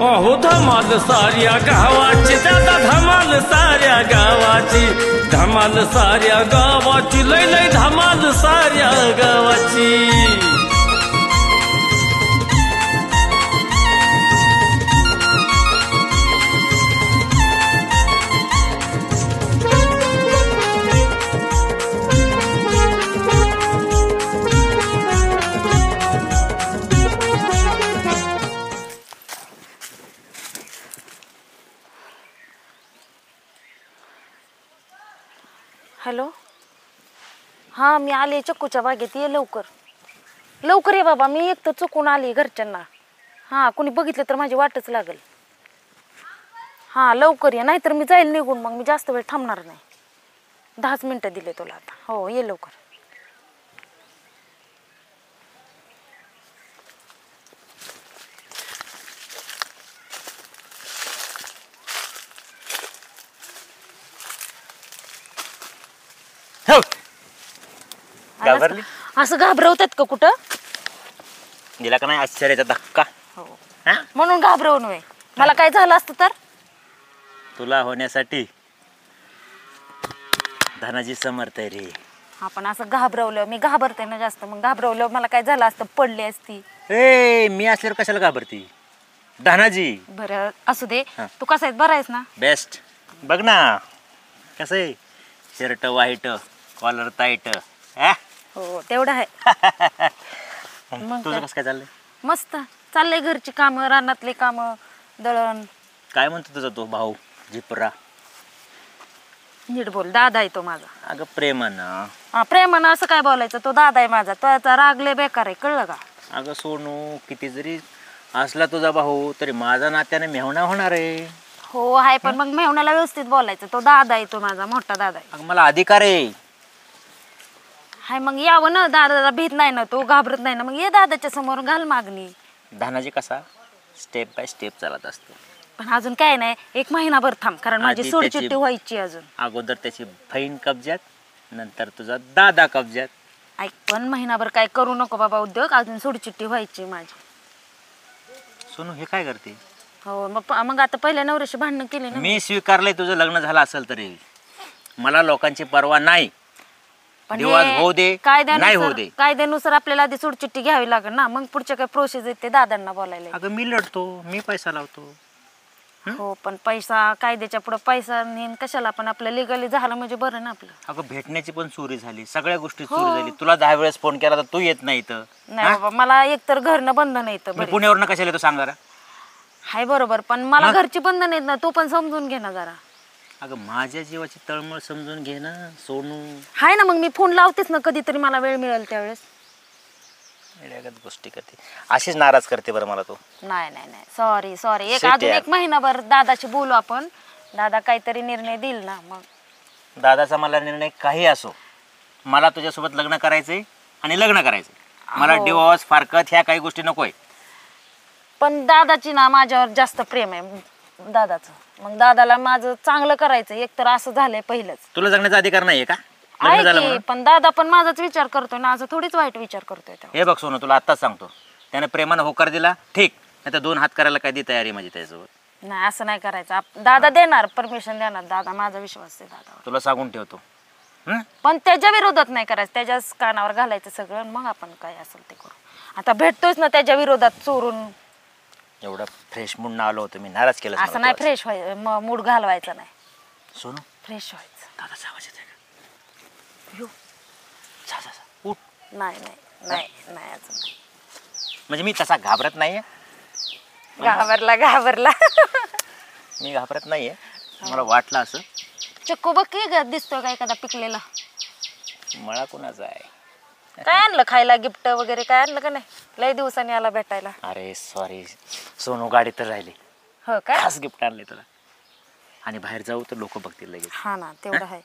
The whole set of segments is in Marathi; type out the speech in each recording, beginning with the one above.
अहो धमाल साऱ्या गावाची दादा धमाल साऱ्या गावाची धमाल साऱ्या गावाची लय लय धमाल साऱ्या गावाची हॅलो हां मी आले चक्कूच्या बागेत ये लवकर लवकर ये बाबा मी एक तर चुकून आली घरच्यांना हां कोणी बघितलं तर माझी वाटच लागेल हां लवकर ये नाहीतर मी जाईल निघून मग मी जास्त वेळ थांबणार नाही 10 मिनिटं दिले तुला आता हो ये लवकर घाबरली असं घाबरवतात का कुठं दिला का नाही आश्चर्याचा धक्का हो म्हणून घाबरवून नव्हे मला काय झालं असतं तर तुला होण्यासाठी धनाजी समर्थ आहे रे आपण असं घाबरवलं मी घाबरते ना जास्त मग घाबरवलं मला काय झालं असतं पडली असती ए मी असल्यावर कशाला घाबरती धनाजी बरं असू दे तू कसा आहेस बरा आहेस ना बेस्ट बघ ना कसं आहे शर्ट व्हाईट कॉलर टाईट हो तेवढं आहे मग तुझं कसं काय चाललंय मस्त चाललंय घरची कामं रानातली कामं दळण काय म्हणतो तुझा तो भाऊ जिपरा नीट बोल दादा आहे तो माझा अगं प्रेमानं हा प्रेमानं असं काय बोलायचं तो दादा आहे माझा त्याचा राग लय बेकार आहे कळलं का अगं सोनू किती जरी असला तुझा भाऊ तरी माझा नात्याने मेहणा होणार आहे हो आहे पण मग मेहुण्याला व्यवस्थित बोलायचं तो दादा आहे तो माझा मोठा दादा आहे अगं मला अधिकार आहे हाय मग यावं ना दादाला भीत नाही ना तो घाबरत नाही ना मग ये दादाच्या समोर घाल मागणी धनाजी कसा स्टेप बाय स्टेप चालत असतो पण अजून काय नाही 1 महिनाभर थांब कारण माझी आधी सोडचिट्टी त्याची- व्हायची अजून अगोदर त्याची बहीण कब्जात नंतर तुझा दादा कब्जात ऐक पण महिनाभर काय करू नको बाबा उद्योग अजून सोडचिट्टी व्हायची माझी सोनू हे काय करते हो मग आता पहिल्या नवऱ्याशी भांडणं केली ना मी स्वीकारलंय तुझं लग्न झालं असेल तरी मला लोकांची पर्वा नाही पण दिवास होऊ दे नाही होऊ दे कायद्यानुसार आपल्याला आधी सोडचिट्टी घ्यावी लागेल ना मग पुढच्या काय प्रोसेस आहे ते दादांना बोलायला अगं मी लढतो मी पैसा लावतो हो पण पैसा कायद्याच्या पुढे पैसा नेन कशाला पण आपलं लिगली झालं म्हणजे बरं ना आपलं अगं भेटण्याची पण चोरी झाली सगळ्या गोष्टी चोरी झाली तुला 10 वेळेस फोन केला तर तू येत नाही तर नाही बाबा मला एकतर घरनं बंधन येतं मी पुण्यावरनं कशाला येतो सांग जरा हाय बरोबर पण मला घरची बंधन येत ना तू पण समजून घे ना जरा अगं माझ्या जीवाची तळमळ समजून घे ना सोनू हाय ना मग मी फोन लावतेच ना कधीतरी मला वेळ मिळेल त्यावेळेस गोष्टी करते अशीच नाराज करते बरं मला तू नाही नाही नाही सॉरी सॉरी Shit अजून यार. 1 महिनाभर दादाशी बोलू आपण दादा काहीतरी निर्णय देईल ना मग दादाचा मला निर्णय काही असो मला तुझ्यासोबत लग्न करायचंय आणि लग्न करायचंय मला डिवोर्स फारकत ह्या काही गोष्टी नकोय पण दादाची ना माझ्यावर जास्त प्रेम आहे दादाचं मग दादाला माझं चांगलं करायचं एकतर असं झालंय पहिलंच तुला जगण्याचा अधिकार नाहीये का लग्न आहे झालं की म्हणून? पण दादा पण माझाच विचार करतोय ना असं थोडीच वाईट विचार करतोय तेव्हा. हे बघ सोनू तुला आत्ताच सांगतो त्याने प्रेमानं होकार दिला ठीक नाही तर 2 हात करायला काय दी तयारी माझी त्याच्यासोबत नाही असं नाही करायचं दादा देणार परमिशन देणार दादा माझा विश्वास आहे दादावर तुला सांगून ठेवतो पण त्याच्या विरोधात नाही करायचं त्याच्याच कानावर घालायचं सगळं आणि मग आपण काय असेल ते करू आता भेटतोयच ना त्याच्या विरोधात चोरून एवढा फ्रेश मूड आलो होतो मी नाराज केलं असं नाही फ्रेश व्हायचं मूड घालवायचा नाही सोनू फ्रेश व्हायचं दादाचा आवाज येतोय का यो. जा, जा, जा. उठ. नाही नाही नाही नाही अजून नाही. म्हणजे मी तसा घाबरत नाहीये घाबरला मी घाबरत नाहीये मला वाटलं असं चक्कू बघ की ग दिसतोय का एखादा पिकलेला मला कुणाचा आहे काय आणलं खायला गिफ्ट वगैरे काय आणलं का नाही लय दिवसांनी आला भेटायला अरे सॉरी सोनू गाडी तर राहिली हो काय खास गिफ्ट आणले तुला आणि बाहेर जाऊ तर लोक बघतील लगेच हा ना तेवढं आहे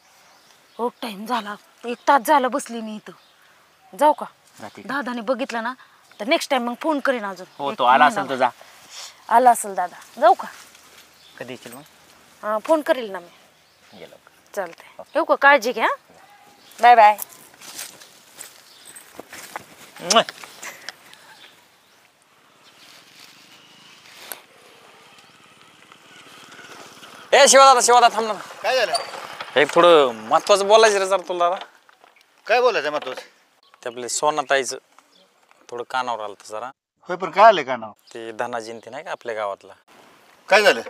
हो टाइम झाला 1 तास झालं बसली मी इथं जाऊ का जाते का? दादाने बघितलं ना तर नेक्स्ट टाइम मग फोन करीन अजून हो एक तो आला महिनाभर. असेल तर जा आला असेल दादा जाऊ का कधी येशील मग हा फोन करील ना मी गेलो चालतंय येऊ का काळजी घ्या बाय बाय ए शिवादा थांब ना. काय झालं? एक थोडं महत्वाचं बोलायचं रे जरा तुला. काय बोलायचं महत्वाचं? ते आपले सोनाताईचं थोडं कानावर आलं जरा. होय पण काय आलं का नाव? ते धनाजी ते नाही का आपल्या गावातला. काय झालं?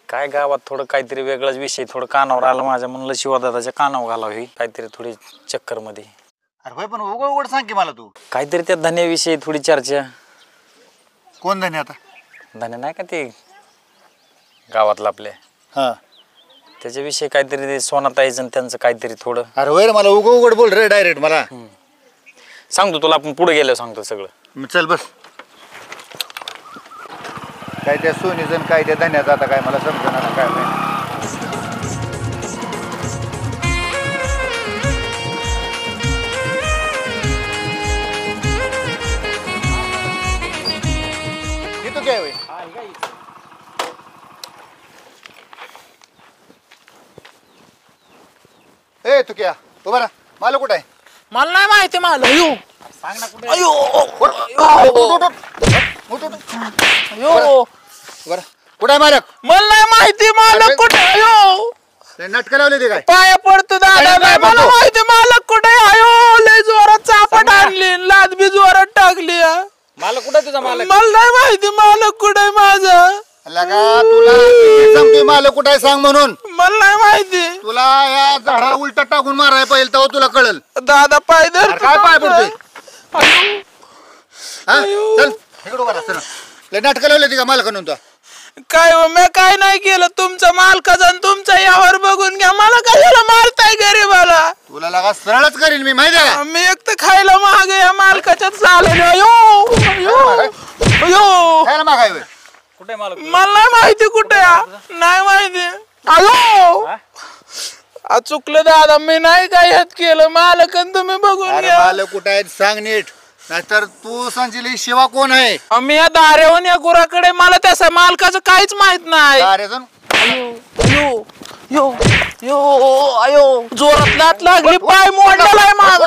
काय गावात थोडं काहीतरी वेगळाच विषय थोडं कानावर आलं माझ्या. म्हणलं शिवादादाच्या कानावर घालावी काहीतरी थोडी चक्कर मध्ये. अरे होय पण उघड सांग की मला तू. काहीतरी त्या धन्याविषयी थोडी चर्चा. कोण धन्य आता? धन्य नाही का ते गावातलं आपल्या. हा त्याच्याविषयी काहीतरी ते सोनाताईचं आणि त्यांचं काहीतरी थोडं. अरे होय रे मला उघड बोल रे डायरेक्ट मला. सांगतो तुला आपण पुढे गेलो सांगतो सगळं. चल बस. काय त्या सोनीजन काय त्या धन्याचं आता काय मला समजणार काय नाही. इथं काय होय? ए तू क्या उभा राहा. मला कुठं आहे? मला नाही माहिती मला. अयो सांग ना कुठे? अयो अयो बरं कुठं आहे मालक? मला नाही माहिती मालक कुठे. अयो नाटक लावले ते काय? पाया पडतो दादा. अरे नाही मला माहिती मालक कुठे. अयो लय जोरात चापट आणली लाद बी जोरात टाकली. मला कुठं तुझा मालक? मला नाही माहिती मालक कुठे माझा. लगा तुला किती सांगतोय मालक कुठं आहे सांग म्हणून. मला नाही माहिती. तुला या झाडाला उलटा टाकून मारायला पाहिजे तेव्हा तुला कळल. दादा पाय धर. अरे काय पाय पडतोय? हा चल इकडे उभा राहा. चल लय नाटक लावले ते का मालकानं तुला? काय हो मी काय नाही केलं. तुमचा मालकाचा आणि तुमचा यावर बघून घ्या. मला कशाला मारताय गरीबाला? तुला लगा सरळच करीन मी माहिती आहे का? मी एक तर खायला महाग या मालकाच्याच चालेल. अयो अयो खायला मागाय होय. कुठे मालक? मला नाही माहिती कुठे. नाही माहिती. अयो चुकलं दादा. मी नाही काय ह्यात केलं. मालक तुम्ही बघून अरे घ्या. मालक कुठं आहे सांग नीट. नाहीतर तू सांगशील शिवा कोण आहे? मी या दारेवन या गुराकडे. मला त्या मालकाचं काहीच माहित नाही. अरे जण अयो यो यो अयो जोरात लात लागली. पाय मोडलेला आहे माझा.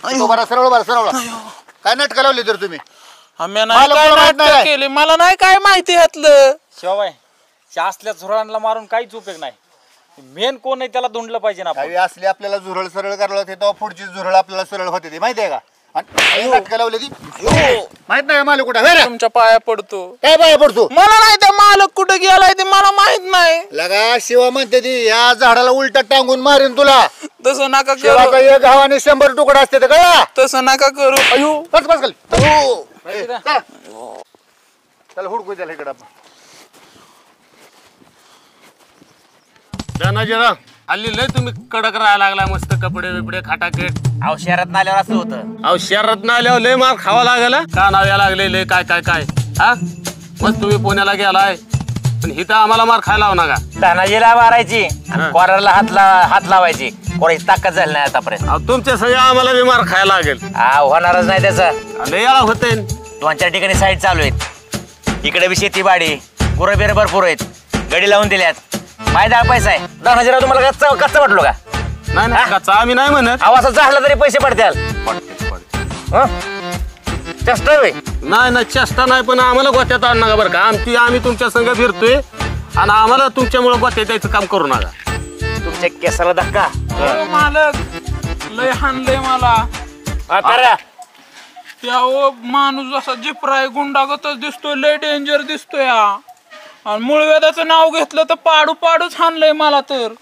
अयो बरा सरळ बरा सरळ. काय नाटक लावली तर तुम्ही? आम्ही नाही काय नाटक केली. मला नाही काय माहिती ह्यातलं. शिवाबाई असल्या झुरळांना मारून काहीच उपयोग नाही. मेन कोण आहे त्याला धुंडलं पाहिजे ना. काही असले आपल्याला झुरळ सरळ करायला होते तेव्हा पुढची झुरळ आपल्याला सरळ होते ती माहिती आहे का? आणि नाटक लावली ती माहित नाही मालक कुठं? तुमच्या पाया पडतो. काय पाया पडतो? मला नाही त्या मालक कुठे गेलाय ते मला माहित नाही. लगा शिवा म्हणते ती या झाडाला उलटा टांगून मारेन तुला. तसं नका शिवाचा करू. एक घावाने 100 तुकडा असते का? तसं नका करू. अयो बस बस खाली. चला हुडकू त्याला इकडं आपण. धनाजीराव हल्ली लय तुम्ही कडक राहायला लागला. मस्त कपडे बिपडे खाटाकेट. अहो शहरात आल्यावर असं होतं. अहो शहरात ना आल्यावर लय मार खावा लागला. का नाव या लागले लय काय काय काय हा. मग तुम्ही पुण्याला गेलाय पण इथं आम्हाला मार खायला लावू नका. धनाजीला मारायची आणि कोराला हात लावायची. कोराची ताकद झाली नाही आतापर्यंत. अहो तुमच्या सगळं आम्हाला बी मार खायला लागेल. होणारच नाही त्याचं. लय याला होते. 2-4 ठिकाणी साईड चालू आहेत. इकडे बी शेतीबाडी गुरं बिरं भरपूर आहेत. गडी लावून दिल्यात. फायदा पैसा आहे. धनाजीराव तुम्हाला कच्चा वाटलो का? नाही नाही कच्चा आम्ही नाही म्हणत. आवाज झाला तरी पैसे पडतील. चेष्टा होय. नाही नाही चेष्टा नाही पण आम्हाला गोत्यात आणू नका बरं का. आम्ही तुमच्या संग फिरतोय आणि आम्हाला तुमच्यामुळे गोत्यात द्यायचं काम करू नका. तुमच्या केसाला धक्का. मालक लय हाणलंय मला. करा त्या माणूस असा जिपराय गुंडागतच दिसतोय. लय डेंजर दिसतोय. आणि मुळव्याधाचं नाव घेतलं तर पाडूच हाणलंय मला तर.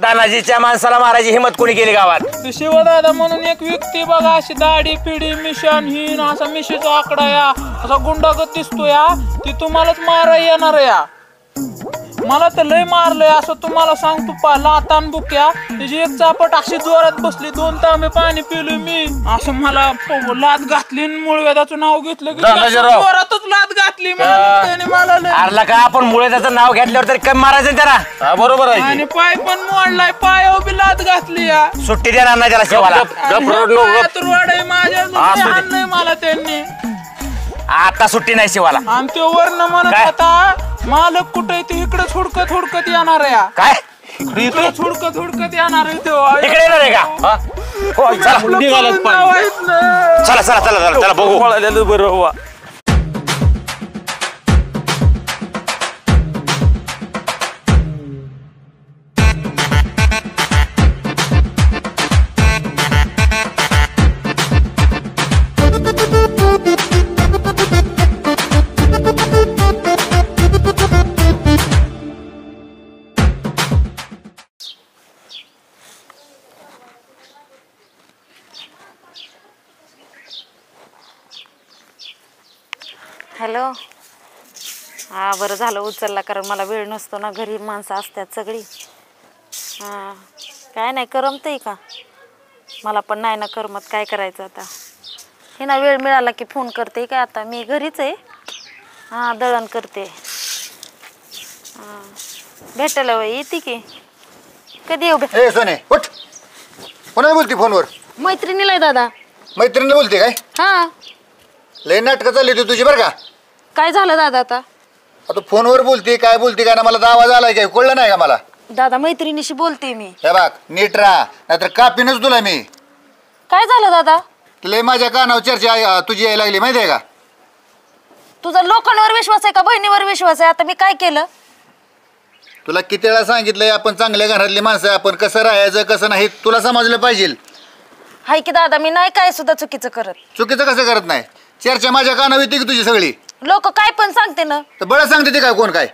धनाजीच्या माणसाला मारायची हिंमत कोणी केली गावात? ते शिवदादा म्हणून एक व्यक्ती बघा. अशी दाढी पिढी मिशन हिन असा मिशीचा आकडा या असा गुंडागत दिसतो या. ती तुम्हालाच मारा येणार या. मला तर लय मारलंय असं तुम्हाला सांगतो. लातान बुक्या त्याची एक चापट अशी जोरात बसली. 2 तांबे पाणी पिलो मी. असं मला लात घातली. मुळव्याधाचं नाव घेतलं की जोरातच लात घातली मला. अरला का आपण मुळे त्याचं नाव घेतल्यावर तरी कमी मारायचं त्याला. बरोबर आहे. आणि पाय पण मोडलाय. पायावर बी लात घातली या. सुट्टी देणार नाही त्याला शिवाला. रोड आहे माझ्या. आणलंय मला त्यांनी. आता सुट्टी नाही शिवाला. आणि ते वर्ण म्हणत आता मालक कुठे ते इकडे हुडकत येणार आहे. काय इकडे हुडकत येणार आहे. इकडे येणार आहे का? चला चला चला चला चला बघू. बरं हॅलो. हा बरं झालं उचलला, कारण मला वेळ नसतो ना, घरी माणसं असतात सगळी. हां काय नाही करमतंय का? मला पण नाही ना करमत, काय करायचं आता. हे ना वेळ मिळाला की फोन करते काय, आता मी घरीच आहे. हां दळण करते. हां भेटायला वय येते की. कधी येऊ? ए सोने उठ. कोणाला बोलते फोनवर? मैत्रिणीला आहे दादा. मैत्रिणीला बोलते काय? हां लय नाटकं चालली होती तुझी बरं का. काय झालं दादा आता? आता फोनवर बोलते काय ना, मला तर आवाज आलाय काय कळलं नाही का मला? दादा मैत्रिणीशी बोलते मी. हे बघ नीट राहा, नाहीतर कापीनच तुला मी. काय झालं दादा? लय माझ्या कानावर चर्चा तुझी यायला लागली माहिती आहे का? तुझा लोकांवर विश्वास आहे का बहिणीवर विश्वास आहे? आता मी काय केलं? तुला किती वेळा सांगितलंय आपण चांगल्या घरातली माणसं, आपण कसं राहायचं कसं नाही तुला समजलं पाहिजे. हाय की दादा, मी नाही काय सुद्धा चुकीचं करत. चुकीचं कसं करत नाही? चर्चा माझ्या कानावर येते की तुझी सगळी? लोक काय पण सांगते ना. तर बळं सांगते ते काय कोण काय?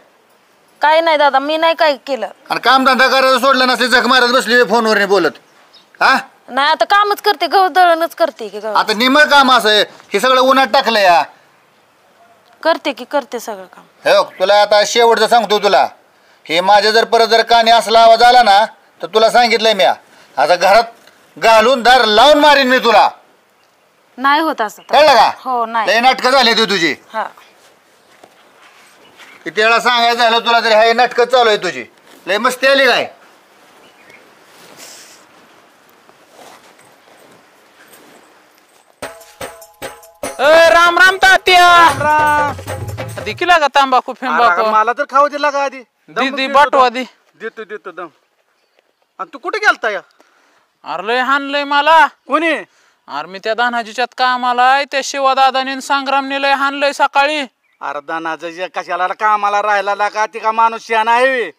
काय नाही दादा, मी नाही काय केलं. आणि कामधंदा करायला सोडलं नसते, जख मारत बसली फोनवर नाही बोलत. हा नाही आता कामच करते, गहू दळणच करते की गहू. आता निमळ काम असं आहे, हे सगळं उन्हात टाकलं या. करते की करते सगळं काम. हे बघ तुला आता शेवटचं सांगतो तुला, हे माझ्या जर परत जर कानी असला आवाज आला ना तर तुला सांगितलंय मी, आता घरात घालून दार लावून मारीन मी तुला. नाही होत असं. कळलं का? हो नाही. लय नाटकं झाली ती तुझी. हा किती वेळा सांगायचं झालं तुला तरी हे नाटकं चालू आहे तुझी. लय मस्ती आली काय? राम राम तात्या. दिला का तांबाखू फिंबाखू? मला तर खाऊ दिला का आधी? दीदी बाटवा दी. देतो देतो दम. आणि तू कुठे गेलता या? अरे लय हाणलंय मला. कोणी? अरे मी त्या दानाजीच्यात कामाला आहे, त्या शिवादादाने संग्रामने लय हाणलंय सकाळी. अरे दानाचं कशाला कामाला राहिला का? ती का माणूस शान आहे?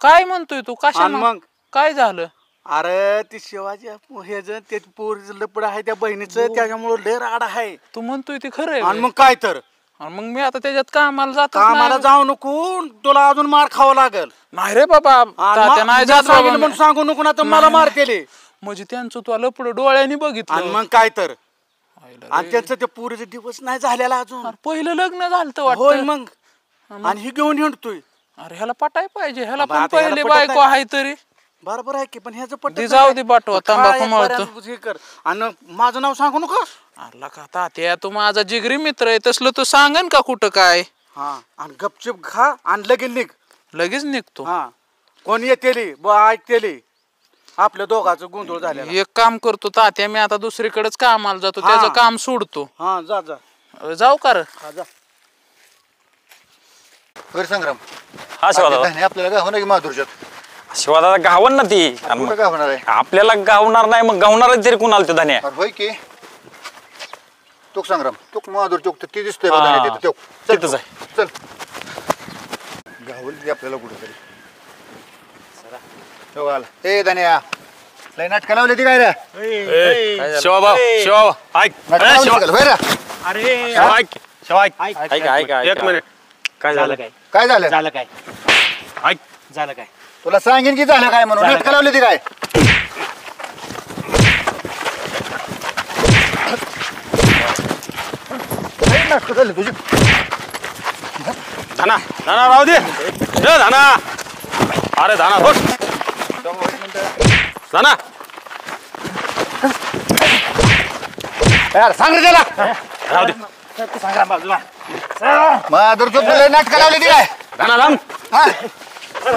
काय म्हणतोय तू? कशा आणि मग? काय झालं? अरे ती शिवाजी हे जे ते पोरीचं लपड आहे त्या बहिणीचं, त्याच्यामुळे लय राड आहे. तू म्हणतोय ते खरंय? आणि मग काय तर? आणि मग मी आता त्याच्यात कामाला जातो. कामाला जाऊ नको, तुला अजून मार खावा लागल. नाही रे बाबा, तात्या नाही जात बाबा. म्हणून सांगू नको ना तर मला मारतेले. म्हणजे त्यांचं तू लपड डोळ्याने बघितलं. आणि मग काय तर? आणि त्यांचं ते पोरीचे दिवस नाही झालेला अजून. पहिलं लग्न झालं होय वाटतं. मग. आणि ही घेऊन हिंडतोय. अरे ह्याला पटाय पाहिजे, ह्याला आता पण ह्याला पहिली पटत बायको नाही. आहे तरी. बरोबर आहे की, पण ह्याचं पटत दे जाऊ दे बाटवा, तंबाखू मळतो. हे कर. आणि माझं नाव सांगू नका. अरला का तात्या, तू माझा जिगरी मित्र आहे, तसलं तू सांगन का कुठं काय? हा आणि गपचिप खा आणि लगेच निघ. लगेच निघतो. हा कोण येतेली ऐकतेली आपल्या दोघांचं गोंधळ झालेला. एक काम करतो तात्या, मी आता दुसरीकडेच कामाला जातो, हा. त्याचं काम सोडतो. हा जा जा जाऊ का रे? हा जा. बरं संग्राम, हा शिवादादा. धान्य आपल्याला गावणार की माधुरच्यात? शिवादादा गावन ना ती. आणि कुठं मग गावणार आहे? आपल्याला गावणार नाही, मग गावणार तरी कुणाला ते धान्य? अरे होय की. तो संग्राम, तो माधुर चौक ती दिसतोय हा. बघ धान्य तिथं. चल, तिथंच आहे. चल गावल आपल्याला कुठेतरी. हो आला. ए धान्या, लय नाटकं लावली ती काय रे? शिवाभाऊ, शिवाभाऊ, ऐक. नाटकं लावली ती का? होय रे? शिवा, ऐक. शिवा, ऐक. ऐक. एक मिनिट. काय झालं? काय झालं? झालं काय? ऐक. झालं काय? तुला सांगेन की झालं काय म्हणून. नाटकं लावली ती काय? नाटकं झाली तुझी. धाना, धाना राहू दे. ए धाना. अरे धाना बस. धाना. यार सांग रे त्याला. राहू दे. माधुर चौक लय नाटकं लावली ती काय? धाना लांब. हा? अरे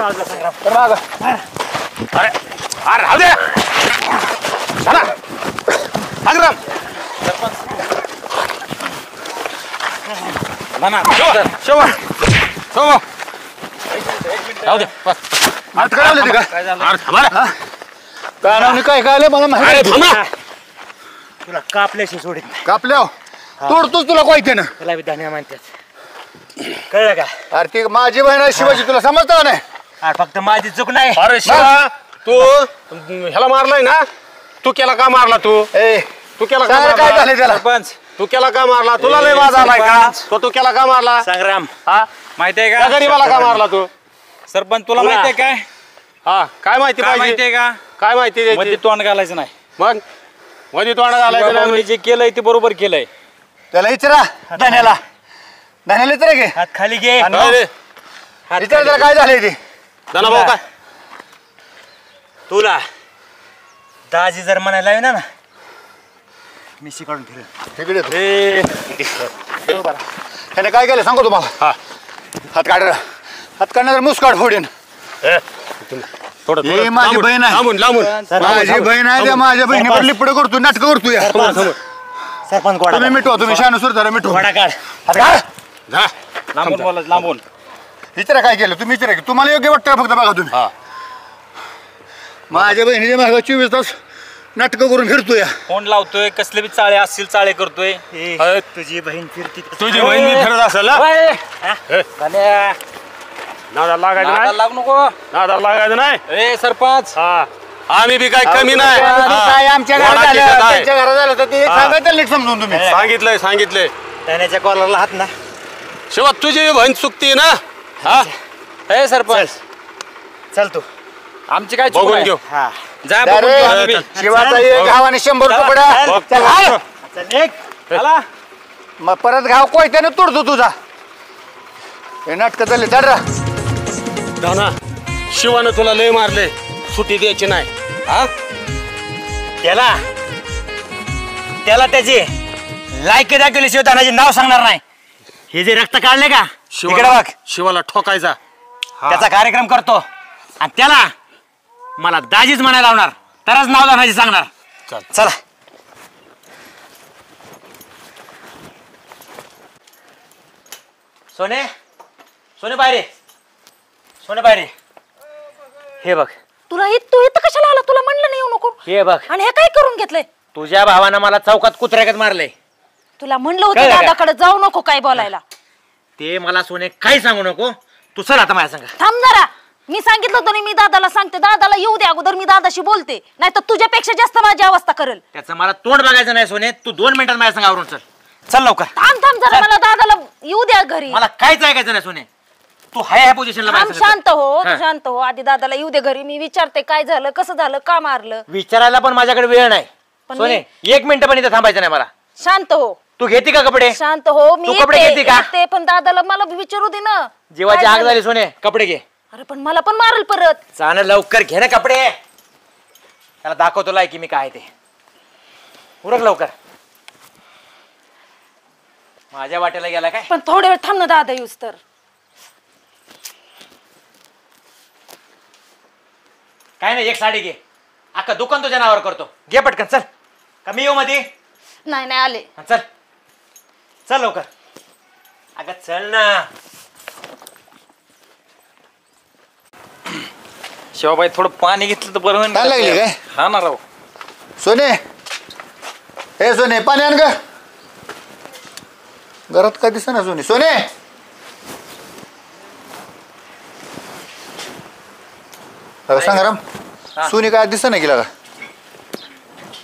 अरे राहू दे. धाना. संग्राम. धाना. शिवा, शिवा. शिवा. राहू दे. बस. नाटकं लावली ती का? अरे थांबा रे. कानावनी काय काय आलं मला अरे माहिती. थांबा. तुला कापल्याशी सोडित नाही. कापल्या तोडतोच तुला कोयते ना. तुला बी धान्य म्हणतात. कळलं का? अरे ती माझी बहीण आहे शिवाजी, तुला समजतं का नाही? अरे फक्त माझी चूक नाही. अरे शिवा, तू ह्याला मारलाय ना? तू केला का मारला तू? ए तू केला का सांग रे काय मारला? झालं त्याला? सरपंच तू केला का मारला? तुला लय वाज आलाय का? तू केला का मारला? संग्राम हा? माहितीये त्या गरीबाला का मारला तू? सरपंच तुला तुला- माहितीये काय? हा, काय माहिती काय पाहिजे? माहितीये का? काय माहिती द्यायची? मध्ये तोंड घालायचं नाही. मग मध्ये तोंड घालायचं शिवाभाऊनी नाही. जे केलंय ते बरोबर केलंय. त्याला विचारा धन्याला. धान्याला तर घे हात खाली घे. आणि हात विचार खाली जरा घे. काय झालंय ते दाना भाऊ काय तुला दाजी जर म्हणायला आहे ना मिशी काढून फिरेल. तिकडे त्याने काय केलं सांगू तुम्हाला हात काढणार मुसकाड फोडेन थोडं हे माझी बहीण आहे माझी बहीण आहे त्या माझ्या बहिणीवर लिपड करतो नाटक करतो या सरपंच गोडा तुम्ही मिठवा तुम्ही शानूसूर झाला मिठवा गोडा काढ. हात काढ. लांबून बोला लांबून. विचारा काय केलं तुम्ही विचारा की तुम्हाला योग्य वाटतं का फक्त बघा तुम्ही माझ्या बहिणीच्या मागे 24 तास नाटकं करून फिरतो या फोन लावतोय कसले बी चाळे असतील चाळे करतोय. तुझी बहीण फिरती तुझी बहीण मी फिरत असेल नादा लागायचं नाही लागू नको. नादा लागायचं नाही ए सरपंच आम्ही बी काय कमी नाही काय आमच्या घरात कोणाची झालं देत आहे? त्यांच्या घरात झालं तर ते सांगा त्याला नीट समजून तुम्ही सांगितलंय त्याच्या कॉलरला हात ना. शिवा तुझी बहीण चुकती ना हा ए सरपंच चल तू आमची काय चूक बघून नाही. घेऊ जा बघून घेऊ आम्ही बी. शिवाचा एक घाव आणि 100 तुकडा चल, हाय. चला. मग परत घाव कोयत्याने तोडतो तुझा हे नाटक चालले चल रा दाना शिवानं तुला लय मारले सुट्टी द्यायची नाही हा त्याला त्याची लायकी दाखवल्याशिवाय तानाचे नाव सांगणार नाही. हे जे रक्त काढले का इकडे बघ शिवाला ठोकायचा त्याचा कार्यक्रम करतो आणि त्याला मला दाजीच म्हणायला लावणार तरच नाव दानाजी सांगणार. चला सोने सोने बाहेर हे बघ तुला तू इथं कशाला आला तुला म्हणलं नाही येऊ नको हे बघ आणि हे काय करून घेतलंय तुझ्या भावानं मला चौकात कुत्र्यागत मारले. तुला म्हणलं होतं कळलं का? दादाकडे जाऊ नको काय बोलायला ते मला सोने काही सांगू नको. तू चल आता माझ्या संग. थांब जरा मी सांगितलं होतं ना मी दादाला सांगते दादाला येऊ दे अगोदर मी दादाशी बोलते नाही तर तुझ्यापेक्षा जास्त माझी अवस्था करेल. त्याचं मला तोंड बघायचं नाही सोने. तू 2 मिनिटात माझ्या संग आवरून चल लवकर. थांब जरा मला दादाला येऊ द्या घरी. मला काहीच ऐकायचं नाही सोने. तू हाय ह्या पोझिशनला थांब शांत हो आधी दादाला येऊ दे घरी मी विचारते काय झालं कसं झालं का मारलं. विचारायला पण माझ्याकडे वेळ नाही पण सोने. 1 मिनिट पण इथं थांबायचं नाही मला. शांत हो तू घेते का कपडे शांत हो मी तू कपडे घेते का? येते, पण दादाला मला विचारू दे ना. जीवाची काय आग झालं? झाली सोने. कपडे घे. अरे पण मला पण मारल परत. चांगलं लवकर घे ना कपडे. त्याला दाखवतो लाय की मी काय ते. उरक लवकर. माझ्या वाट्याला गेला काय. पण थोडे वेळ थांब ना दादा येऊस तर. काय नाही एक साडी घे. अख्खा दुकान तुझ्या नावावर करतो. घे पटकन चल. का मी येऊ मध्ये. नाही आले. चल लवकर. अगं चल ना. शिवाबाई थोडं पाणी घेतलं तर बरं होईल. काय लागली काय? हा ना राव. सोने सोने पाणी आण ग घरात काय दिसत ना सोने संग्राम सोनी काय दिसत नाही गेला का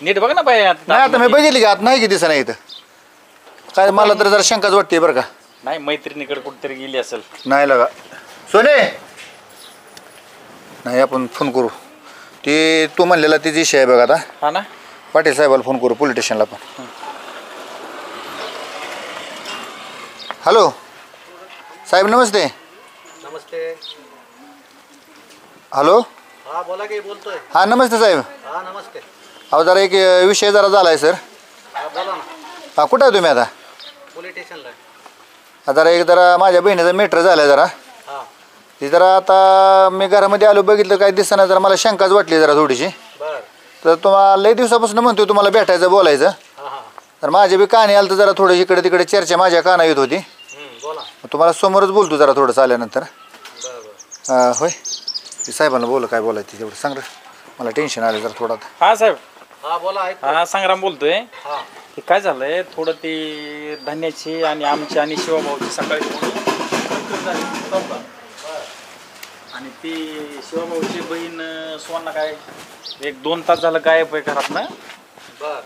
नीट बघ ना बाई. नाही आता मी बघितली का आता नाही की दिसत नाही इथं काय मला तर जरा शंकाच वाटते बरं का. नाही मैत्रिणीकडे कुठेतरी गेली असेल. नाही लगा सोने नाही आपण फोन करू ते तू म्हणलेला ते विषय आहे बघ आता. हा ना पाटील साहेबाला फोन करू पोलीस स्टेशनला पण. हॅलो साहेब नमस्ते. नमस्ते. हॅलो हा बोला की बोलतोय. हा नमस्ते साहेब. हा नमस्ते. अहो जरा एक विषय जरा झाला आहे सर. हा बोला ना. हा कुठं आहे तुम्ही आता. पोलीस स्टेशनला. जरा माझ्या बहिणीचा मेटर झाला आहे जरा हा ती जरा आता मी घरामध्ये आलो बघितलं काही दिसताना जरा मला शंकाच वाटली जरा थोडीशी. बर. तर तुम्हाला लई दिवसापासून म्हणतोय तुम्हाला भेटायचं बोलायचं. हा हा तर माझे बी कानी आलं तर जरा थोडं इकडे तिकडे चर्चा माझ्या काना येत होती. बोला. तुम्हाला समोरच बोलतो जरा थोडं आल्यानंतर. बर बर. होय ते साहेबांना बोल काय बोलायचं तेवढं सांग रे. मला टेन्शन आलं जरा थोडं आता. हा साहेब. हा बोला ऐक. हा संग्राम बोलतोय. हा ते काय झालंय थोडं ते धान्याची आणि आमची आणि शिवभाऊची सकाळी थोडी कटकट झाली चौकात. आणि ती शिवभाऊची बहीण सोना काय 1-2 तास झालं गायब आहे घरात ना. बर.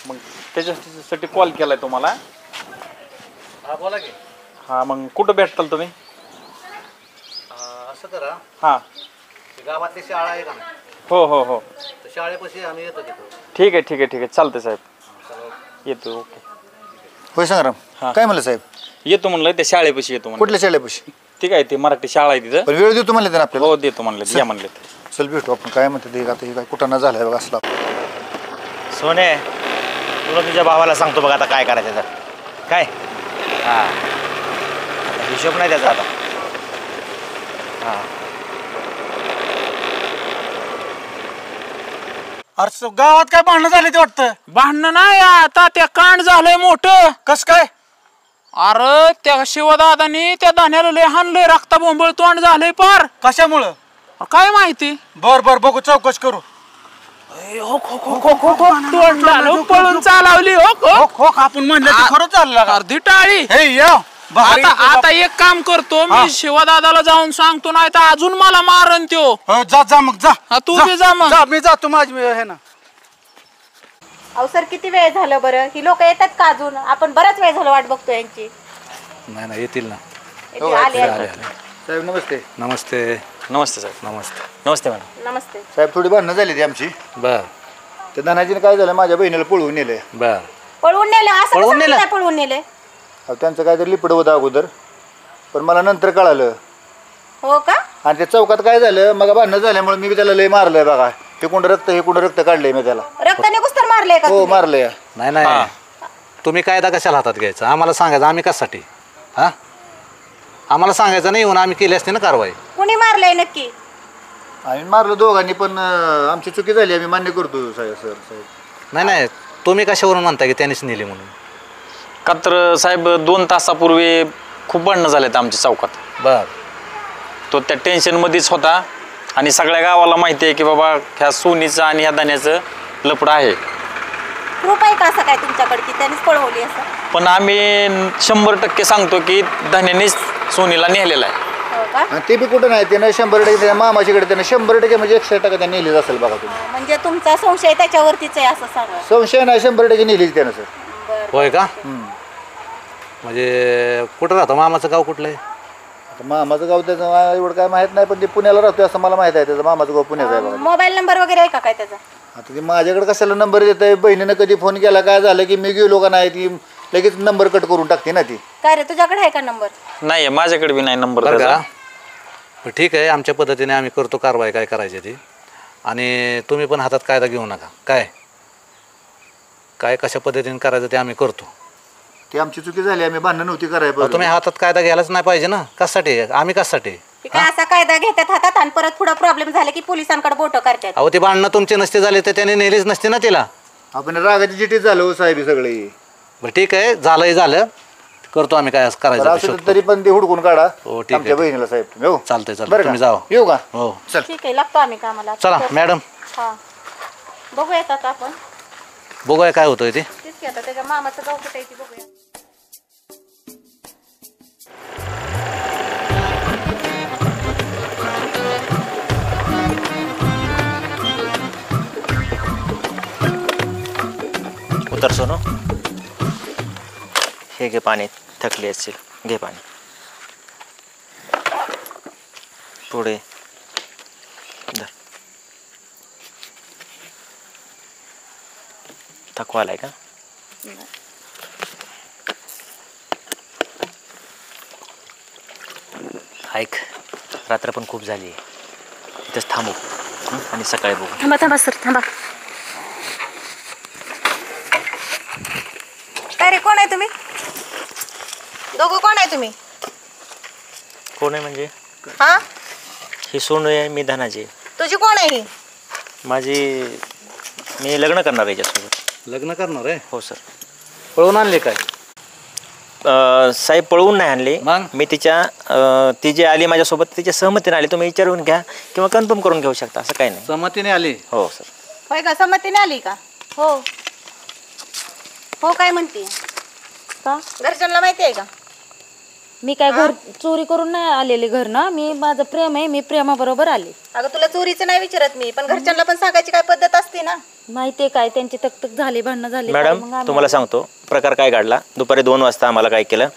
मग त्याच्यासाठी कॉल केलाय तुम्हाला. हा बोला की. हा मग कुठं भेटताल तुम्ही. असं करा हां गावातली शाळा आहे का नाही हो हो हो तर शाळेपाशी आम्ही येतो तिथं. ठीक आहे चालतंय साहेब. येतो ओके. होय संग्राम हा. काय म्हणलं साहेब. येतो म्हणलं त्या शाळेपाशी येतो म्हणलं. कुठल्या शाळेपाशी? ठीक आहे, ते मराठी शाळा आहे तिथं. पण वेळ देतो म्हणले ना आपल्याला. हो देतो म्हणलं, या म्हणले. चल भेटू आपण. काय म्हणते ते आता हे काय कुठं झालाय बघा असला. सोने तुला तुझ्या भावाला सांगतो बघ आता काय करायचं तर. काय हा आता हिशोब नाही त्याचा आता. हा अरे गावात काय भांडणं झाले ते वाटतं? भांडणं नाही आता, त्या कांड झालंय मोठं. कस काय? अरे त्या शिवदादानी त्या धान्याला लय हाणलंय, रक्ता बोंबळ तोंड झालंय पार. कशामुळं? काय माहिती. बर बर बघू, चौकश करू. तोंड झालं, पळून चालवली. हो आपण म्हणलं ते खरंच चाललं. अर्धी टाळी. हे या आता आता एक काम करतो मी, शिवदादाला जाऊन सांगतो, नाही तर अजून मला मारन त्यो. जा जा मग जा. हा, तू बी जा मग. जा, मी जातो, माझी हे ना. अहो सर, किती वेळ झालं बरं? ही लोक येतात का अजून? आपण बराच वेळ झालं वाट बघतो यांची. नाही नाही येतील ना. आले. साहेब नमस्ते. नमस्ते. नमस्ते साहेब. नमस्ते. नमस्ते मॅडम. नमस्ते. साहेब थोडी भांडणं झाली ती आमची. बर ते धनाजीने काय झालं, माझ्या बहिणीला पळवून नेले. बर पळवून नेले? असं कसं काय पळवून नेले? अहो त्यांचं काहीतरी लिपड होतं अगोदर, पण मला नंतर कळालं. हो का? आणि त्या चौकात काय झालं, मग भांडणं झाल्यामुळे मी त्याला लय मारलंय बघा. हे कुंड रक्त काढलंय मी त्याला. रक्ताने कुस्तर मारले का? हो मारलंय. नाही नाही तुम्ही कायदा कशाला हातात घ्यायचा? आम्हाला सांगायचं आम्ही कशासाठी? हा आम्हाला सांगायचं नाही, येऊन आम्ही केली असते ना कारवाई. कुणी मारलंय नक्की? आम्ही मारलं दोघांनी, पण आमची चुकी झाली, आम्ही मान्य करतो साहेब. सर साहेब नाही नाही तुम्ही कशावरून म्हणता की त्यांनीच नेली म्हणून? का तर साहेब 2 तासापूर्वी खूप भांडणं झालेत आमच्या चौकात. बर तो त्या टेन्शनमध्येच होता आणि सगळ्या गावाला माहिती आहे की बाबा ह्या सोनीचं आणि ह्या धान्याचं लफडं आहे. प्रूफ आहे का असं काय तुमच्याकडे की त्यांनीच पळवली असं? पण आम्ही 100% सांगतो की धान्यानेच सोनीला नेलेला आहे. हो का? आणि ते बी कुठं नाही, त्यानं 100% त्या मामाच्याकडे त्यानं 100% म्हणजे 100% त्या नेलीच असेल बघा तुम्ही. म्हणजे तुमचा संशय त्याच्यावरतीच आहे असं सांगा. संशय नाही, 100% नेलीच त्यानं सर. होय का? म्हणजे कुठं राहतं मामाचं गाव कुठलं आहे? आता मामाचं गाव त्याचं एवढं काय माहित नाही, पण ते पुण्याला राहतोय असं मला माहित आहे. त्याचं मामाचं गाव पुण्याचं आहे बघा. मोबाईल नंबर वगैरे आहे का काय त्याचा? आता ते माझ्याकडे कशाला नंबर देत आहे? बहिणीनं कधी फोन केला काय झालं की मी गेलो का नाही, ती लगेच नंबर कट करून टाकते ना ती. काय रे, तुझ्याकडे आहे का नंबर? नाही माझ्याकडे बी नाही नंबर बरं त्याचा. का? ठीक आहे, आमच्या पद्धतीने आम्ही करतो कारवाई काय करायची ती. आणि तुम्ही पण हातात कायदा घेऊ नका. काय काय कशा पद्धतीने करायचं ते आम्ही करतो. ती आमची चुकी झाली, आम्ही भांडणं नव्हती करायला. तुम्ही हातात कायदा घ्यायलाच नाही पाहिजे ना. कशासाठी? आम्ही कशासाठी? काय असा कायदा घेतात हातात आणि परत पुढे प्रॉब्लेम झाले की पोलिसांकडे बोट करतात? अहो ते भांडणं तुमचे नसते झाले तर त्याने नेलीच नसते ना तिला. आपण रागाची चिठीच झालो हो साहेब सगळे. बरं ठीक आहे, झालं करतो आम्ही काय करायचं ते शोधतो. तरी पण ते हुडकून काढा हो, ठीक आहे. आमच्या बहिणीला साहेब तुम्ही. हो चालतंय बरं चालतंय का? तुम्ही जाओ. येऊ का? हो चल. ठीक आहे, लागतो आम्ही कामाला. चला मॅडम हा, बघूयात आता आपण. बघूया काय होतंय ते. तेच की आता त्याच्या मामाचं गाव कुठे आहे ते बघूया. उतर सोनू, हे घे पाणी, थकली असेल, घे पाणी. पुढे धर. थकवा आलाय का? ऐक, रात्र पण खूप झाली आहे, इथंच थांबू आणि सकाळी बघू. थांबा सर, थांबा. काय रे, कोण आहे तुम्ही दोघं? कोण आहे तुम्ही? कोण आहे म्हणजे? हा, ही सोनू आहे, मी धनाजी. तुझी कोण आहे ही? मी लग्न करणार आहे याच्यासोबत. लग्न करणार आहे? हो सर. पळवून आणले काय? साहेब पळवून नाही आणली मग? मी ती जी आली माझ्यासोबत तिच्या सहमतीने आली. तुम्ही विचारून घ्या किंवा कन्फर्म करून घेऊ शकता, असं काही नाही. संमतीने आली? हो सर. होय का, संमतीने आली का? हो हो. काय म्हणते का? घरच्यांना माहिती आहे का? मी काय घर चोरी करून नाही आलेले घर ना, मी माझं प्रेम आहे, मी प्रेमाबरोबर आले. अगं तुला चोरीचं नाही विचारत मी, पण घरच्यांना पण सांगायची काय पद्धत असते ना. माहितीये काय त्यांची तकतक झाली, भांडणं झाली. मॅडम तुम्हाला सांगतो प्रकार काय घडला. दुपारी 2 वाजता आम्हाला काय केलं,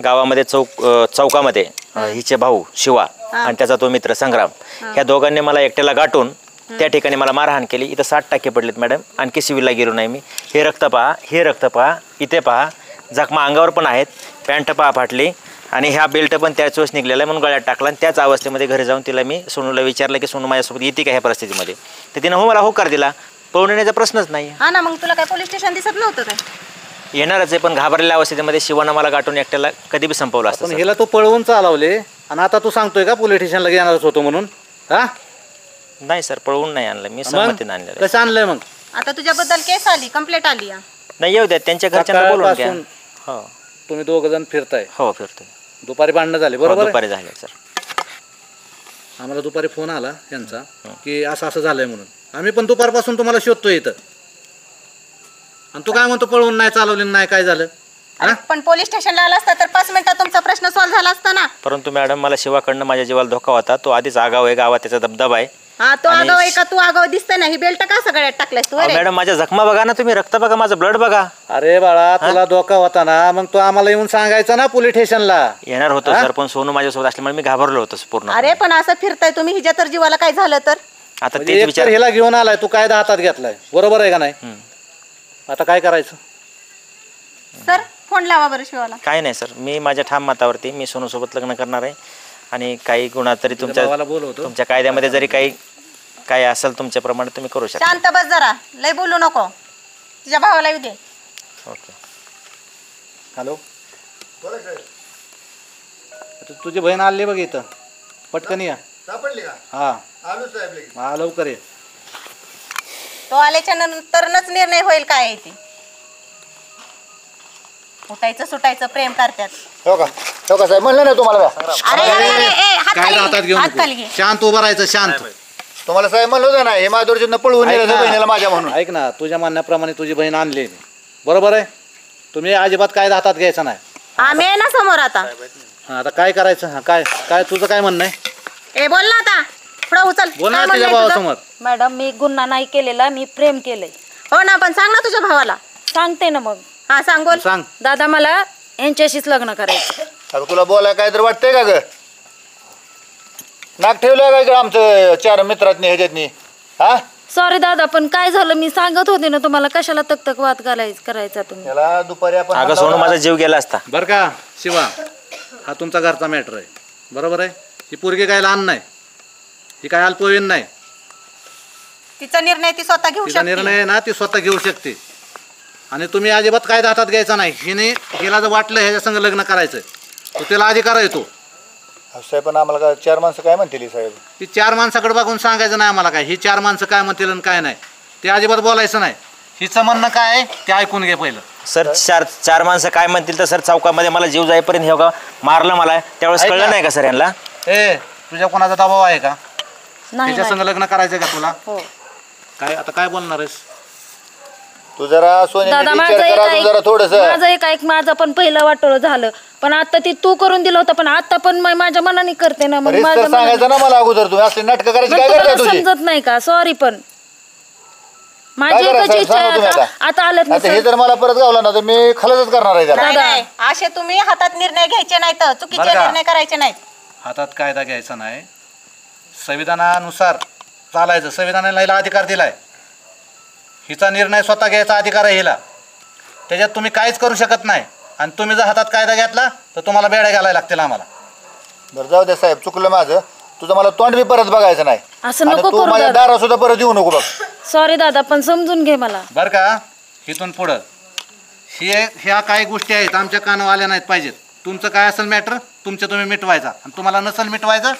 गावामध्ये चौकामध्ये हिचे भाऊ शिवा आणि त्याचा तो मित्र संग्राम, ह्या दोघांनी मला एकट्याला गाठून त्या ठिकाणी मला मारहाण केली. इथं 60 टाके पडलेत मॅडम. आणखी सिव्हिलला गेलो नाही मी. हे रक्त पहा, हे रक्त पहा, इथे पहा. जखमा अंगावर पण आहेत, पॅन्ट पहा फाटली आणि ह्या बेल्ट पण त्याच वेळेस निघलेला आहे म्हणून गळ्यात टाकला आणि त्याच अवस्थेमध्ये घरी जाऊन तिला मी सोनूला विचारलं की सोनू माझ्यासोबत येते का ह्या परिस्थितीमध्ये, तर तिनं हो मला होकार दिला. पळून येण्याचा प्रश्नच नाही. हा ना, मग तुला काय पोलीस स्टेशन दिसत नव्हतं काय? येणारच आहे, पण घाबरलेल्या अवस्थेमध्ये शिवानं मला गाठून एकट्याला कधी बी संपवलं असतं. पण सर. हिला तू पळवून चालवले आणि आता तू सांगतोय का पोलीस स्टेशनला येणारच होतो म्हणून? हा नाही सर, पळवून नाही आणलं मी, सहमतीनं आणलेलं आहे. कसं आणलंय मग? आता तुझ्याबद्दल केस आली, कंप्लेंट आली. नाही येऊ द्या, त्यांच्या घरच्यांना बोलून घ्या. हो तुम्ही दोघ जण फिरताय? हो फिरतोय. दुपारी भांडणं झाली बरोबर? दुपारी झाले सर. आम्हाला दुपारी फोन आला यांचा की असं असं झालंय म्हणून. आम्ही पण दुपारपासून तुम्हाला शोधतोय इथं आणि तू काय म्हणतो पळवून नाही चालवली नाही, काय झालं? पण पोलीस स्टेशनला आला असता तर 5 मिनिटात तुमचा प्रश्न सॉल्व्ह झाला असता ना. परंतु मॅडम मला शिवाकडनं माझ्या जीवाला धोका होता. तो आधीच आगाव आहे, गावात त्याचा दबदबा आहे. हा तो आगाव आहे का? तू आगाव दिसतंय ना. ही बेल्ट का सगळ्यात टाकलास तू? मॅडम माझ्या जखमा बघा ना तुम्ही, रक्त बघा, माझं ब्लड बघा. अरे बाळा तुला धोका होता ना, मग तू आम्हाला येऊन सांगायचं ना पोलीस स्टेशनला. येणार होतो सर, पण सोनू माझ्यासोबत असल्यामुळे मी घाबरलो होतो पूर्ण. अरे पण असं फिरताय तुम्ही, हिच्या तर जीवाला काय झालं तर? आता तेच विचार. हिला घेऊन आलाय तू, कायदा हातात घेतलाय, बरोबर आहे का नाही? आता काय करायचं सर? फोन लावा बरं शिवाला. काय नाही सर, मी माझ्या ठाम मतावरती मी सोनू सोबत लग्न करणार आहे आणि काही गुन्हा तरी तुमच्या कायद्यामध्ये जरी काही असेल तुमच्याप्रमाणे तुम्ही करू शकता. शांत बस जरा, लय बोलू नको. तुझ्या भावाला येऊ दे. ओके. हॅलो, तुझी बहीण आली बघ इथं, पटकन या. सापडली का? हा आलो साहेब लगेच. हा लवकर ये. तो आल्याच्या नंतरच निर्णय होईल काय आहे ते. उठायचं सुटायचं प्रेम करतात. हो का? हो का साहेब, म्हणलं ना तुम्हाला. काय हातात घेऊन शांत उभं राहायचं, शांत. तुम्हाला साहेब म्हणलं होतं ना, हे माधुरीचं पळवून नेलं बहिणीला माझ्या म्हणून. ऐक ना, तुझ्या म्हणण्याप्रमाणे तुझी बहीण आणली बरोबर आहे. तुम्ही अजिबात कायदा हातात घ्यायचा नाही. आम्ही आहे ना समोर आता. हा आता काय करायचं? काय काय तुझं काय म्हणणं आहे? ए बोल ना आता, पुढं उचल. बोल ना तुझ्या भावासमोर. मॅडम मी गुन्हा नाही केलेला, मी प्रेम केलंय. हो ना, पण सांग ना तुझ्या भावाला. सांगते ना मग. हा सांग, बोल. सांग. दादा मला यांच्याशीच लग्न करायचं. अगं तुला बोलाय काय तर वाटतंय का ग? नाक ठेवलंय का इकडं आमचं 4 मित्रातनी ह्याच्यातनी? हा सॉरी दादा, पण काय झालं मी सांगत होते ना तुम्हाला, कशाला तक वाद करायचा तुम्ही? त्याला दुपारी आपण अगं सोनू माझा जीव गेला असता. बरं का शिवा, हा तुमचा घरचा मॅटर आहे बरोबर आहे. ही पोरगी काय लहान नाही, ही काय अल्पवयीन नाही. तिचा निर्णय ती स्वतः घेऊ तिचा शकते. निर्णय आहे ना, ती स्वतः घेऊ शकते. आणि तुम्ही अजिबात कायदा हातात घ्यायचा नाही. हिला जर वाटलं ह्याच्या संग लग्न करायचं तर त्याला अधिकार येतो. साहेब पण आम्हाला काय 4 माणसं काय म्हणतील साहेब? ती 4 माणसाकडे बघून सांगायचं नाही आम्हाला काय ही 4 माणसं काय म्हणतील आणि काय नाही ते अजिबात बोलायचं नाही. हिचं म्हणणं काय आहे ते ऐकून घे पहिलं. सर 4 माणसं काय म्हणतील तर सर, चौकामध्ये मला जीव जाईपर्यंत हे का मारलं मला, त्यावेळेस कळलं नाही का सर यांना? ए तुझ्या कोणाचा दबाव आहे का? नाही त्याच्या संग लग्न करायचं का तुला? हो. काय आता काय बोलणार आहेस तू? जरा सोने दादा विचार माझं करा तू जरा थोडंसं. माझं पण पहिलं वाटोळं झालं, पण आता ती तू करून दिलं होतं, पण आता पण माझ्या मनाने करते ना. मग रिश्ता सांगायचं ना मला अगोदर. तुम्ही असले नाटकं करायची काय करताय तुझी? समजत नाही का? सॉरी, पण माझी काय एकच करायचं इच्छा सांगा तुम्ही आहे आता. आता आलेत ना आता हे सर. जर मला परत गावला ना तर मी खलसच करणार आहे त्याला. नाही, नाही. असे तुम्ही हातात निर्णय घ्यायचे नाहीत, चुकीचे बरं का? निर्णय करायचे नाहीत. हातात कायदा घ्यायचा नाही, संविधानानुसार चालायचं. संविधानाला हिला अधिकार दिलाय, हिचा निर्णय स्वतः घ्यायचा अधिकार आहे हिला. त्याच्यात तुम्ही काहीच करू शकत नाही. आणि तुम्ही जर हातात कायदा घेतला तर तुम्हाला बेड्या घालायला लागतील आम्हाला. बरं जाऊ दे साहेब, चुकलं माझं. तुझं मला तोंड बी परत बघायचं नाही. असं आणि नको तू करू माझ्या दादा. दारा सुद्धा परत येऊ नको बघ. सॉरी दादा, पण समजून घे मला. बरं का, इथून पुढं ह्या काही गोष्टी आहेत आमच्या कानावर आल्या नाहीत पाहिजेत. तुमचं काय असेल मॅटर तुमचं तुम्ही मिटवायचा, आणि तुम्हाला नसेल मिटवायचं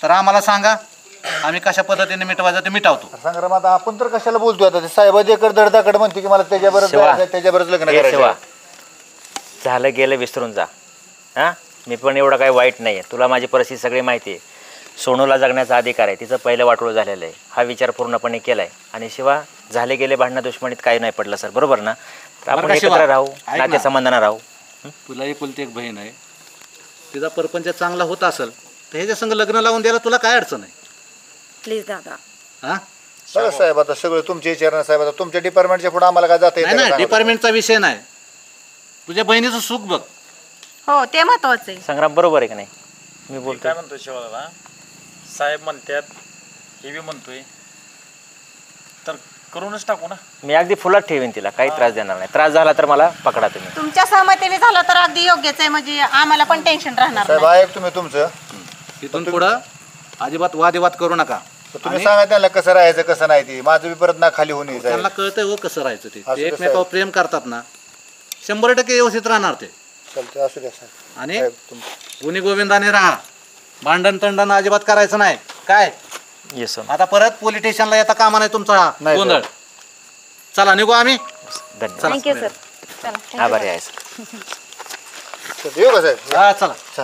तर आम्हाला सांगा, आम्ही कशा पद्धतीने मिटवायचं ते मिटावतो. संग्राम आता आपण तर कशाला बोलतोय आता? ते साहेब देकर दडदाकड म्हणते की मला त्याच्याबरोबर लग्न करायचं. झालं गेलं विसरून जा. हां मी पण एवढं काही वाईट नाही आहे. तुला माझी परिस्थिती सगळी माहिती आहे. सोनूला जगण्याचा अधिकार आहे, तिचं पहिलं वाटोळं झालेलं आहे. हा विचार पूर्णपणे केला आहे. आणि शिवा झाले गेले भांडणं दुश्मनीत काही नाही पडलं सर, बरोबर ना? तर आपण एकत्र राहू, नाते संबंधानं राहू. तुला एकुलती एक बहीण आहे, तिचा परपंच चांगला होत असेल तर ह्याच्या संग लग्न लावून द्यायला तुला काय अडचण आहे? प्लीज दादा. हां बरं साहेब, आता सगळं तुमचे विचार ना साहेब. आता तुमच्या डिपार्टमेंटच्या पुढे आम्हाला काय जाता नाही, डिपार्टमेंटचा विषय नाही. तुझ्या बहिणीचं सुख बघ. हो ते महत्वाचं आहे. संग्राम बरोबर आहे का नाही? मी बोलतो काय म्हणतोय शिवाला, साहेब म्हणतात हे बी म्हणतोय, तर करूनच टाकू ना. मी अगदी फुलात ठेवीन तिला, काही त्रास देणार नाही. त्रास झाला तर मला पकडा तुम्ही. तुमच्या सहमतीने झालं तर अगदी योग्यच आहे, म्हणजे आम्हाला पण टेन्शन राहणार साहेब नाही. ऐक तुम्ही तुमचं. इथून पुढं अजिबात वादविवाद करू नका. तुम्ही सांगा त्यांना कसं राहायचं कसं नाही ते. माझं बी परत ना खाली होऊन येईल त्यांना साहेब. कळतंय हो कसं राहायचं ते. असं ते कसं एकमेकावर आहे? प्रेम करतात ना, 100% व्यवस्थित राहणार ते. चालतंय असू द्या साहेब. आणि साहेब, तुमचं. गुणी गोविंदाने राहा, भांडण तंडण अजिबात करायचं नाही. काय येस आता परत पोलीस स्टेशनला येता कामा नाही तुमचा हा नाही, गोंधळ. चला निघू आम्ही. धन्यवाद. Thank you sir. चला आभारी आहे सर. येऊ का साहेब? हा चला. चल.